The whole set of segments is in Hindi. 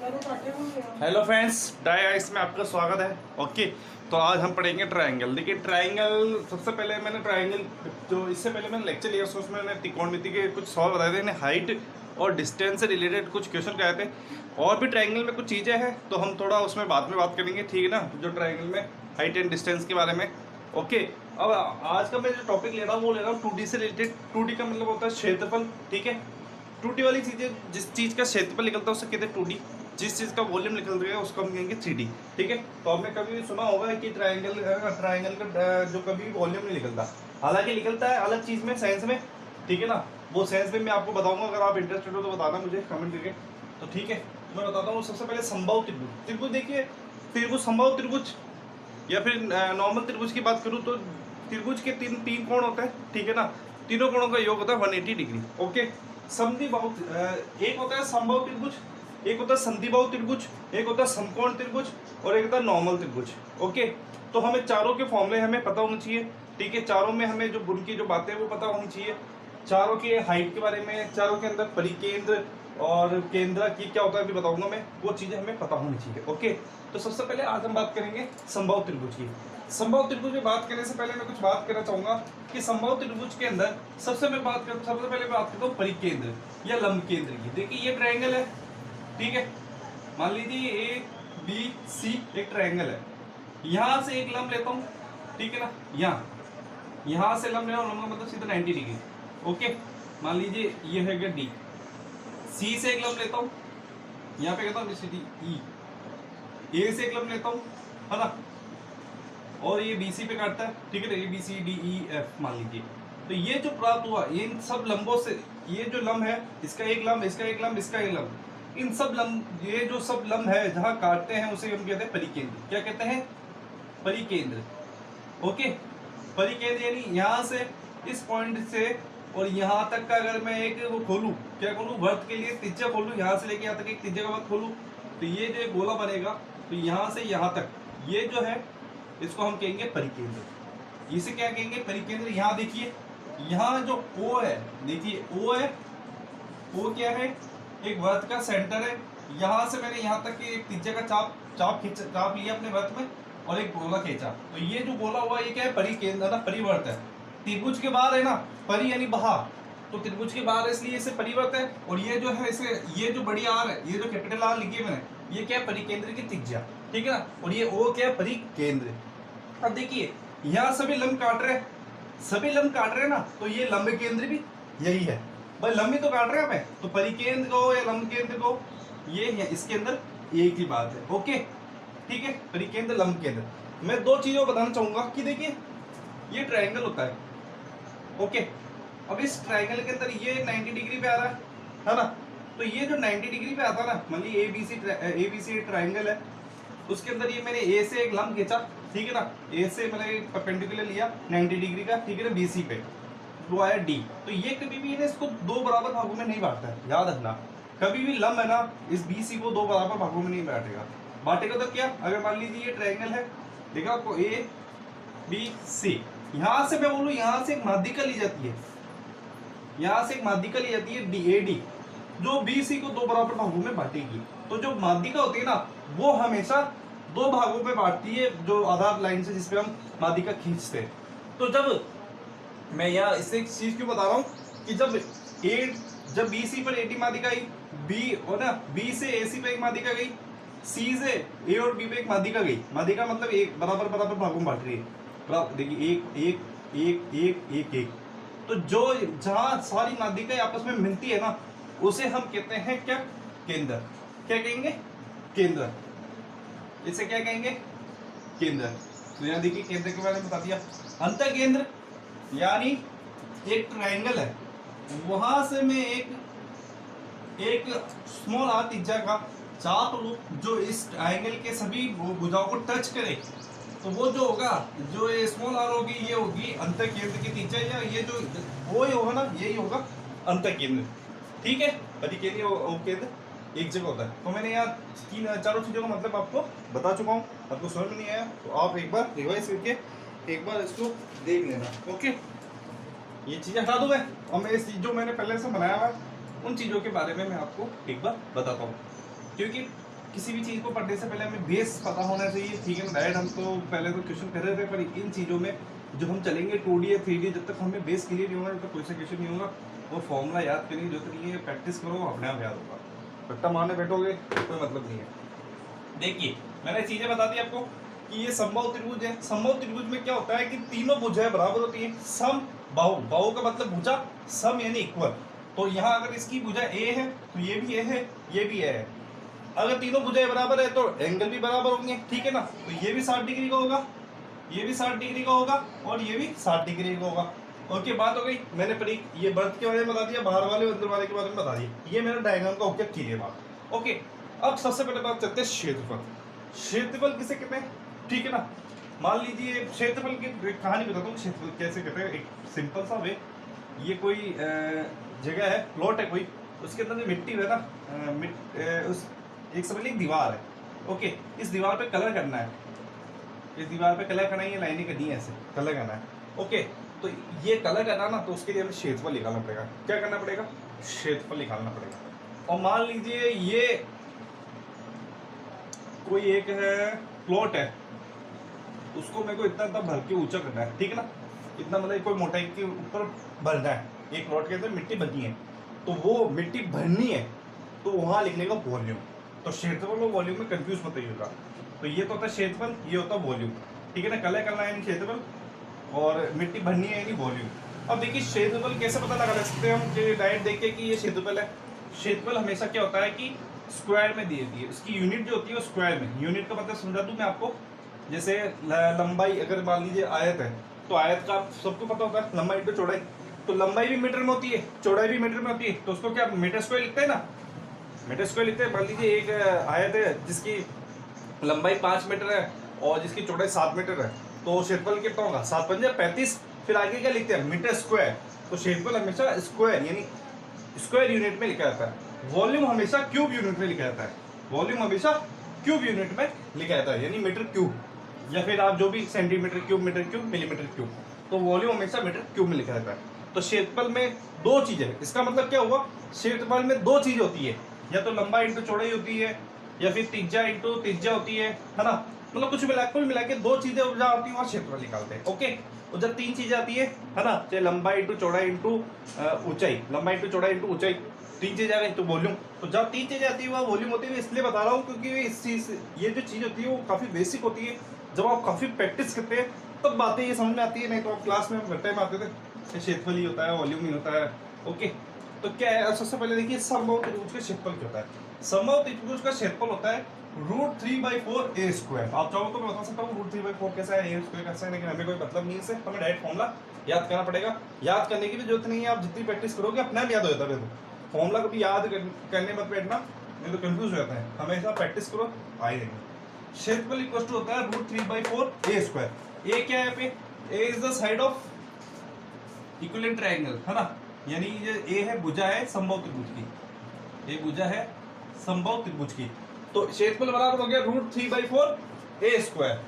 हेलो फ्रेंड्स, डाई आइस में आपका स्वागत है। ओके, तो आज हम पढ़ेंगे ट्रायंगल। देखिए ट्रायंगल, सबसे पहले मैंने ट्रायंगल जो इससे पहले मैंने लेक्चर लिया उसमें मैंने त्रिकोणमिति के कुछ सवाल बताए थे, हाइट और डिस्टेंस से रिलेटेड कुछ क्वेश्चन कराए थे। और भी ट्रायंगल में कुछ चीज़ें हैं तो हम थोड़ा उसमें बाद में बात करेंगे, ठीक है ना, जो ट्रायंगल में हाइट एंड डिस्टेंस के बारे में। ओके, अब आज का मैं जो टॉपिक ले रहा हूँ वो ले रहा हूँ 2D से रिलेटेड। 2D का मतलब होता है क्षेत्रफल, ठीक है। 2D वाली चीज़ें, जिस चीज़ का क्षेत्रफल निकलता है उसे कहते हैं 2D, जिस चीज़ का वॉल्यूम निकल रहा है उसको हम कहेंगे 3D, ठीक है। तो आपने कभी भी सुना होगा कि ट्रायंगल का जो कभी वॉल्यूम नहीं निकलता, हालांकि निकलता है अलग चीज़ में, साइंस में, ठीक है ना। वो साइंस में मैं आपको बताऊंगा, अगर आप इंटरेस्टेड हो तो बताना मुझे कमेंट करके। तो ठीक है, मैं बताता हूँ। सबसे पहले समबाहु त्रिभुज। त्रिभुज देखिए, त्रिभुज, समबाहु त्रिभुज या फिर नॉर्मल त्रिभुज की बात करूँ तो त्रिभुज के तीन कोण होते हैं, ठीक है ना। तीनों कोणों का योग होता है 180 डिग्री। ओके, समद्विबाहु एक होता है समबाहु त्रिभुज, एक होता है संधिबाहु त्रिभुज, एक होता है समकोण त्रिभुज और एक होता है नॉर्मल त्रिभुज। ओके, तो हमें चारों के फॉर्मूले हमें पता होने चाहिए, ठीक है। चारों में हमें जो उनकी जो बातें वो पता होनी चाहिए, चारों के हाइट के बारे में, चारों के अंदर परिकेंद्र और केंद्र की क्या होता है अभी बताऊंगा मैं, वो चीजें हमें पता होनी चाहिए। ओके, तो सबसे पहले आज हम बात करेंगे समबाहु त्रिभुज की। समबाहु त्रिभुज में बात करने से पहले मैं कुछ बात करना चाहूंगा कि समबाहु त्रिभुज के अंदर सबसे पहले बात करता हूँ परिकेंद्र या लंब केंद्र की। देखिए ये ट्रायंगल है, ठीक है। मान लीजिए ए बी सी एक ट्रायंगल है, यहां से एक लंब लेता हूं, ठीक है ना। यहां से लंब ले रहा हूं, लंब का मतलब सीधा 90 डिग्री। ओके, मान लीजिए ये है गया डी। सी से एक लंब लेता हूं, यहाँ पे कहता हूँ ई। ए से एक लंब लेता हूं, है ना, और ये बीसी पे काटता है, ठीक है ना। A B C D E F मान लीजिए। तो ये जो प्राप्त हुआ, इन सब लंबों से, ये जो लंब है, इसका एक लंब, इसका एक लंब, इसका एक लंब, इन सब लंब, ये जो सब लंब है जहां काटते हैं उसे हम कहते हैं परिकेंद्र। क्या कहते हैं? परिकेंद्र। ओके, परिकेंद्र यानी यहां से, इस पॉइंट से और यहां तक का अगर मैं एक वो खोलूं, क्या खोलूं, वर्त के लिए त्रिज्या खोलूं, यहां से लेके यहां तक एक त्रिज्या का वर्त खोलूं, तो ये जो एक गोला बनेगा, तो यहां से यहां तक ये जो है इसको हम कहेंगे परिकेंद्र। इसे क्या कहेंगे? परिकेंद्र। यहाँ देखिए, यहाँ जो ओ है, देखिए ओ है, ओ क्या है? एक वर्त का सेंटर है। यहाँ से मैंने यहाँ तक की एक त्रिज्या का चाप लिया अपने वर्त में और एक गोला खींचा, तो ये जो गोला हुआ ये क्या है? परिकेंद्र ना, परिवर्त है। त्रिभुज के बाहर है ना, परि यानी बाहर, तो त्रिभुज के बाहर इसलिए इसे परिवर्त है। और ये जो है इसे, ये जो बड़ी आर है, ये जो कैपिटल आर लिखी है मैंने, ये क्या है? परिकेंद्र की त्रिज्या, ठीक है ना। और ये ओ क्या है? परिकेंद्र। अब देखिए यहाँ सभी लंब काट रहे हैं, सभी लंब काट रहे हैं ना, तो ये लंब केंद्र भी यही है भाई, लंब ही तो काट रहे हैं हमें, तो परिकेंद्र को या लंब केंद्र को, ये है, इसके अंदर एक ही बात है। ओके, ठीक है, परिकेंद्र लंब केंद्र। मैं दो चीजों बताना चाहूंगा कि देखिए ये ट्रायंगल होता है। ओके, अब इस ट्रायंगल के अंदर ये 90 डिग्री पे आ रहा है ना, तो ये जो 90 डिग्री पे आता है ना, मान लीजिए एबीसी ट्रायंगल है, उसके अंदर ये मैंने ए से एक लंब खींचा, ठीक है ना। ए से मैंने एक परपेंडिकुलर लिया 90 डिग्री का, ठीक है ना, बीसी पे, वो आया डी। तो ये कभी भी ना इसको दो बराबर भागों में नहीं बांटता है, याद रखना। कभी भी लंब है ना, इस बीसी को दो बराबर भागों में नहीं बांटेगा। बांटेगा तो क्या? अगर मान लीजिए ये ट्रायंगल है, देखा आपको, ए बी सी, यहां से मैं बोलूं, यहां से एक माध्यिका ली जाती है, यहां से एक माध्यिका ली जाती है डी, ए डी, जो बीसी को दो बराबर भागों में बांटेगी। तो जो माध्यिका होती है ना, वो हमेशा दो भागों में बांटती है, जो आधार लाइन से जिसपे हम माध्यिका खींचते हैं। तो जब मैं यहाँ इससे एक चीज क्यों बता रहा हूँ कि जब बीसी पर एडी माध्यिका आई, बी और ना बी से एसी पे एक माध्यिका गई, सी से ए और बी पे एक माध्यिका गई, माध्यिका मतलब एक बराबर बराबर भागों में बांट रही है। देखिए एक एक एक एक एक एक, तो जो जहां सारी माध्यिकाएं आपस में मिलती है ना, उसे हम कहते हैं क्या? केंद्र। क्या कहेंगे? केंद्र। इसे क्या कहेंगे? केंद्र। तो यहाँ देखिए केंद्र के बारे में बता दिया। अंतः केंद्र यानी एक ट्रायंगल है, वहां से मैं एक स्मॉल आर त्रिज्या का चाप लूं जो इस ट्रायंगल के सभी भुजाओं को टच करे, तो वो जो होगा, जो ये स्मॉल आर होगी, ये होगी अंतः केंद्र की त्रिज्या, या ये जो ओ होगा ना, यही होगा अंतः केंद्र, ठीक है। परिकेंद्र और केंद्र एक जगह होता है। तो मैंने यहाँ चारों चीजों का मतलब आपको बता चुका हूँ। आपको समझ में नहीं आया तो आप एक बार रिवाइज करके एक बार इसको देख लेना। ओके, ये चीजें हटा दूं मैं, और मैं इस जो मैंने पहले से बनाया हुआ उन चीजों के बारे में मैं आपको एक बार बताता हूँ, क्योंकि किसी भी चीज़ को पढ़ने से पहले हमें बेस पता होना चाहिए, ठीक है ना। डायरेक्ट हम तो पहले तो क्वेश्चन कर रहे थे, पर इन चीज़ों में जो हम चलेंगे 2D या 3D, जब तक हमें बेस क्लियर नहीं होगा, जब तक कोई सा क्वेश्चन नहीं होगा, और फॉर्मूला याद करने की जरूरत नहीं है। प्रैक्टिस करो, अपने आप याद होगा। रट्टा मारने बैठोगे कोई मतलब नहीं है। देखिए मैंने चीज़ें बता दी आपको कि ये समबाहु त्रिभुज है। समबाहु त्रिभुज में क्या होता है कि तीनों भुजाएं बराबर होती हैं। सम बाहु, बाहु का मतलब भुजा, सम यानी इक्वल। तो यहाँ अगर इसकी भुजा ए है तो ये भी ए है, ये भी ए है। अगर तीनों भुजाएं बराबर है तो एंगल भी बराबर होंगे, ठीक है ना। तो ये भी 60 डिग्री का होगा, ये भी 60 डिग्री का होगा, और ये भी 60 डिग्री का होगा। ओके, बात हो गई। मैंने परी ये बर्थ के बारे में बता दिया, बाहर वाले अंदर वाले के बारे में बता दिया। ये मेरा डायग्राम का ओके क्लियर बात। ओके, अब सबसे पहले बात करते हैं क्षेत्रफल। क्षेत्रफल किसे कहते हैं, ठीक है ना। मान लीजिए क्षेत्रफल की कहानी बताता हूँ, क्षेत्रफल कैसे कहते हैं। एक सिंपल सा वे, ये कोई जगह है, प्लॉट है कोई, उसके अंदर जो मिट्टी है ना, उस एक समझ लीजिए दीवार है। ओके, इस दीवार पे कलर करना है, इस दीवार पे कलर करना है, ये लाइनें करनी है, ऐसे कलर करना है। ओके, तो ये कलर करना ना, तो उसके लिए हमें क्षेत्रफल निकालना पड़ेगा। क्या करना पड़ेगा, क्षेत्रफल निकालना पड़ेगा। और मान लीजिए ये कोई एक है प्लॉट है, उसको मेरे को इतना इतना भर के ऊंचा करना है, ठीक है ना। इतना मतलब कोई मोटाई के ऊपर भरना है। एक प्लॉट के अंदर मिट्टी भरनी है, तो वो मिट्टी भरनी है, तो वहां लिखने का वॉल्यूम। तो क्षेत्रफल और वॉल्यूम में कंफ्यूज मत होइएगा। तो ये तो होता है क्षेत्रफल, ये होता है वॉल्यूम, ठीक है ना। कलर करना है यानी क्षेत्रफल, और मिट्टी भरनी है यानी वॉल्यूम। अब देखिए क्षेत्रफल कैसे पता लगा सकते हैं हम, कि डायरेक्ट देख के कि ये क्षेत्रफल है। क्षेत्रफल हमेशा क्या होता है कि स्क्वायर में दी जाती है। उसकी यूनिट जो होती है वो स्क्वायर में। यूनिट का मतलब समझा दूं मैं आपको, जैसे लंबाई, अगर मान लीजिए आयत है, तो आयत का सबको पता होता है लंबाई तो चौड़ाई। तो लंबाई भी मीटर में होती है, चौड़ाई भी मीटर में होती है, तो उसको क्या मीटर स्क्वायर लिखते हैं ना, मीटर स्क्वायर लिखते हैं। मान लीजिए एक आयत है जिसकी लंबाई 5 मीटर है और जिसकी चौड़ाई 7 मीटर है, तो क्षेत्रफल कितना होगा, 7 पंजे 35। फिर आगे क्या लिखते हैं, मीटर स्क्वायर। तो क्षेत्रफल हमेशा स्क्वायर यानी स्क्वायर यूनिट में लिखा जाता है। वॉल्यूम हमेशा क्यूब यूनिट में लिखा जाता है। वॉल्यूम हमेशा क्यूब यूनिट में लिखा जाता है, यानी मीटर क्यूब, या फिर आप जो भी centimetre cube, metre cube, millimetre cube. तो वॉल्यूम हमेशा मीटर क्यूब में लिखा जाता है। तो क्षेत्रफल में दो चीजें हैं। इसका मतलब क्या हुआ, क्षेत्रफल में दो चीज होती है, या तो लंबाई इंटू चौड़ाई होती है, या फिर त्रिज्या इंटू त्रिज्या होती है ना। मतलब कुछ कुल मिला के दो चीजें जहाँ होती है वहाँ क्षेत्रफल निकालते हैं। ओके, और जब तीन चीजें आती है ना, चाहे लंबाई इंटू चौड़ाई इंटू ऊंचाई, लंबाई इंटू चौड़ाई इंटू ऊंचाई, तीन चीजें आ गई तो वॉल्यूम। तो जब तीन चीजें आती है वह वॉल्यूम होती है। इसलिए बता रहा हूँ क्योंकि इस चीज, ये जो चीज होती है वो काफी बेसिक होती है। जब आप काफी प्रैक्टिस करते हैं तब बातें ये समझ में आती है, नहीं तो आप क्लास में घंटे में आते थे क्षेत्रफल ही होता है, वॉल्यूम ही होता है। ओके, तो क्या है, सबसे पहले देखिए समबाहु त्रिभुज का क्षेत्रफल क्या होता है। समबाहु त्रिभुज का क्षेत्रफल होता है √3/4 a स्क्वायर। आप चाहो तो मैं बता सकता हूँ √3/4 कैसा है, a स्क्वायर कैसा है, लेकिन हमें कोई मतलब नहीं है, हमें डायरेक्ट फॉर्मूला याद करना पड़ेगा। याद करने की भी जरूरत नहीं है, आप जितनी प्रैक्टिस करोगे अपने आप याद हो जाता है। तो फॉर्मूला को भी याद करने मत बैठना, नहीं तो कंफ्यूज हो जाता है। हमेशा प्रैक्टिस करो, आएगा। क्षेत्रफल इक्वल टू होता है √3/4 a स्क्वायर। a क्या है पे, a is the side of equilateral triangle, है ना। यानी ये a है, भुजा है समबाहु त्रिभुज की, a भुजा है समबाहु त्रिभुज की। तो क्षेत्रफल बराबर हो गया √3/4 a स्क्वायर।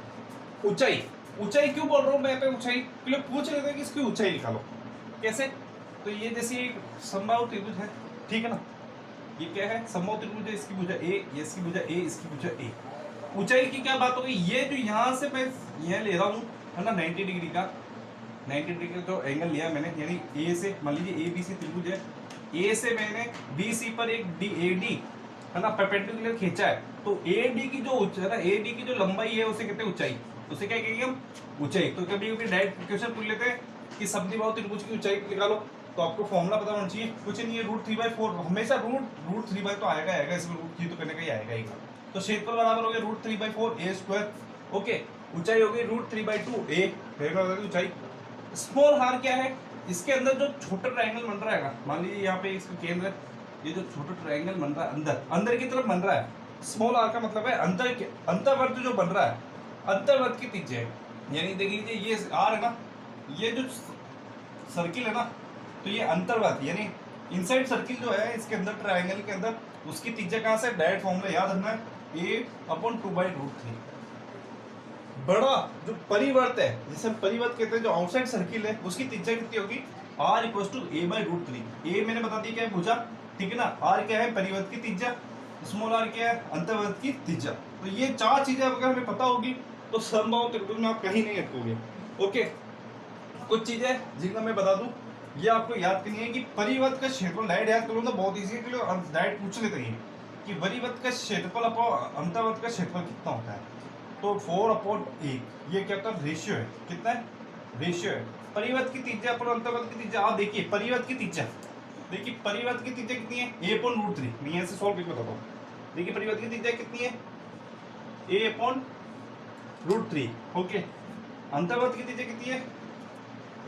ऊंचाई, ऊंचाई क्यों बोल रहा हूँ मैं पे ऊंचाई, क्योंकि पूछ रहे थे कि इसकी ऊंचाई निकालो कैसे। तो ये जैसे एक समबाहु त्रिभुज है, ठीक है ना, ये क्या है, समबाहु त्रिभुज है, इसकी भुजा a, ये इसकी भुजा a, इसकी भुजा a। ऊंचाई की क्या बात हो गई, ये जो यहाँ से मैं यह ले रहा हूँ, है ना, 90 डिग्री का, 90 डिग्री का जो एंगल लिया मैंने, यानी ए से, मान लीजिए ABC त्रिभुज है, ए से मैंने BC पर एक AD, है ना, परपेंडिकुलर खींचा है। तो AD की जो ऊंचाई है ना, AD की जो लंबाई है उसे कहते हैं ऊंचाई, उसे क्या कहेंगे हम, ऊंचाई। तो कभी कभी डायरेक्ट क्वेश्चन पूछ लेते हैं कि समद्विबाहु त्रिभुज की ऊंचाई निकालो, तो आपको फॉर्मूला पता होना चाहिए। कुछ नहीं है, √3/4, हमेशा √3/, तो आएगा, इसमें √3 तो करने का ही आएगा ही। तो क्षेत्रफल बराबर हो गया √3/4 a स्क्वायर। ओके, ऊंचाई हो गई √3/2 a, ऊंचाई। स्मॉल r क्या है, इसके अंदर जो छोटा ट्रायंगल बन रहा है ना, मान लीजिए यहाँ पे इसका केंद्र, ये जो छोटा ट्रायंगल बन रहा है अंदर की तरफ बन रहा है। स्मॉल r का मतलब है अंतर्वर्त जो बन रहा है, अंतर्वर्त की त्रिज्या है। यानी देख लीजिए ये r है ना, ये जो सर्किल है ना, तो ये अंतर्वर्त यानी इनसाइड सर्किल जो है इसके अंदर, ट्रायंगल के अंदर, उसकी त्रिज्या कहाँ से, डायरेक्ट फॉर्मूला याद रखना है, a/2/√3। बड़ा जो परिवर्त है, जिसे हम परिवर्त कहते हैं, जो आउटसाइड सर्किल है, उसकी त्रिज्या कितनी होगी, r = a/√3। a मैंने बता दिया क्या है, भुजा, ठीक है ना। r क्या है, परिवर्त की त्रिज्या, स्मॉल आर क्या है, अंतर्वर्त की त्रिज्या। तो ये 4 चीजें अगर हमें पता होगी तो समबाहु त्रिभुज में आप कहीं नहीं अटकोगे। ओके, कुछ चीजें जिनका मैं बता दूं, ये आपको याद करनी है कि परिवर्त का क्षेत्रफल, डायरेक्ट याद करो तो बहुत इजी है, क्योंकि डायरेक्ट पूछ लेते हैं कि परिवर्त का क्षेत्रफल अपॉन अंतर्वर्त का क्षेत्रफल कितना होता है। तो 4/8 ये क्या होता है, रेशियो है। कितना है, रेशियो है। परिवर्त की त्रिज्या अपॉन अंतर्वर्त की त्रिज्या, आप देखिए परिवर्त की त्रिज्या, देखिए परिवर्त की त्रिज्या कितनी है, a/√3। मैं ऐसे सॉल्व करके बताता हूँ। देखिए परिवर्त की त्रिज्या कितनी है, a/√3। ओके, अंतर्वर्त की त्रिज्या कितनी है,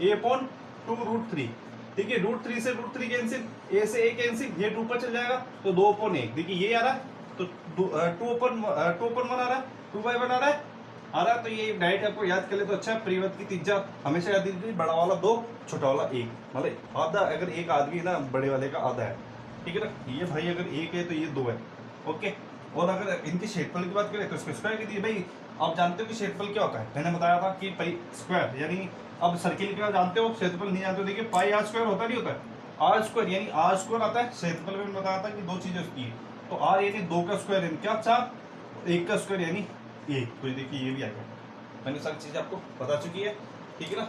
a/2√3। ठीक है, √3 से √3 कैंसिल, a से a कैंसिल, ये 2 पर चल जाएगा तो 2/1। देखिए ये आ रहा है तो 2/1 आ रहा है, 2/1 आ रहा है। तो ये डायरेक्ट आपको याद कर ले तो अच्छा है। परिवर्त की त्रिज्या हमेशा याद रखिए, बड़ा वाला 2, छोटा वाला 1, मतलब आधा, अगर एक आदमी ना बड़े वाले का आधा है। ठीक है ना, ये भाई अगर 1 है तो ये 2 है। ओके, और अगर इनके क्षेत्रफल की बात करें तो इसको स्क्वायर कर दिए। भाई आप जानते हो कि क्षेत्रफल क्या होता है, मैंने बताया था कि स्क्वायर यानी, अब सर्किल का जानते हो, क्षेत्रफल नहीं जानते हो, देखिए पाई आर स्क्वायर होता नहीं होता है, आर स्क्वायर यानी आर स्क्वायर आता है। क्षेत्रफल में बताया था कि 2 चीजें होती है, तो आर यानी 2 का स्क्वायर यानी क्या 4, 1 का स्क्वायर यानी 1। तो ये देखिए ये भी आ गया, मैंने सारी चीजें आपको बता चुकी है। ठीक है ना,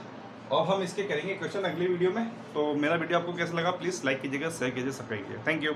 अब हम इसके करेंगे क्वेश्चन अगली वीडियो में। तो मेरा वीडियो आपको कैसा लगा, प्लीज लाइक कीजिएगा, शेयर कीजिए, सब्सक्राइब कीजिए। Thank you.